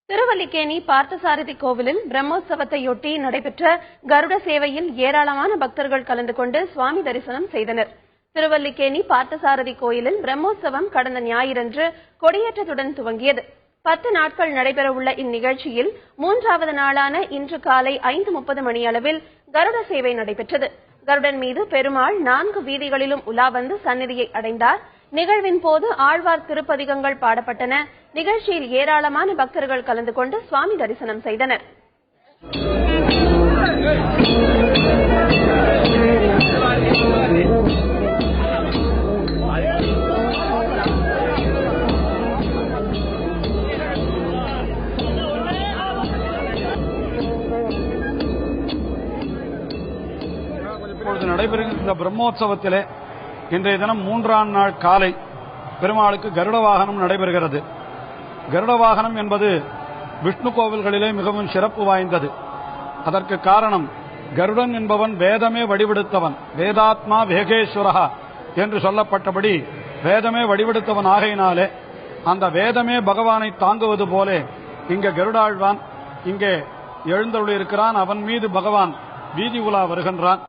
திருவல்லிக்கேணி பார்த்தசாரதி கோவிலில் பிரம்மோற்சவத்தையொட்டி நடைபெற்ற கருட சேவையில் ஏராளமான பக்தர்கள் கலந்து கொண்டு சுவாமி தரிசனம் செய்தனர். திருவல்லிக்கேணி பார்த்தசாரதி கோயிலில் பிரம்மோற்சவம் கடந்த ஞாயிறன்று கொடியேற்றத்துடன் துவங்கியது. 10 நாட்கள் நடைபெறவுள்ள இந்நிகழ்ச்சியில் 3வது நாளான இன்று காலை 5:30 மணியளவில் கருட சேவை நடைபெற்றது. கருடன் மீது பெருமாள் 4 வீதிகளிலும் உலா வந்து சந்நிதியை அடைந்தார். நிகழ்வின் போது ஆழ்வார் திருப்பதிகங்கள் பாடப்பட்டன. நிகழ்ச்சியில் ஏராளமான பக்தர்கள் கலந்து கொண்டு சுவாமி தரிசனம் செய்தனர். நடைபெறுகின்ற பிரம்மோற்சவத்திலே இன்றைய தினம் 3ஆம் நாள் காலை பெருமாளுக்கு கருட வாகனம் நடைபெறுகிறது. கருட வாகனம் என்பது விஷ்ணு கோவில்களிலே மிகவும் சிறப்பு வாய்ந்தது. அதற்கு காரணம், கருடன் என்பவன் வேதமே வடிவெடுத்தவன், வேதாத்மா வேகேஸ்வரஹா என்று சொல்லப்பட்டபடி வேதமே வடிவெடுத்தவன் ஆகையினாலே அந்த வேதமே பகவானை தாங்குவது போல இங்கே கருடாழ்வான் இங்கே எழுந்தருளியிருக்கிறான். அவன் மீது பகவான் வீதி உலா வருகின்றான்.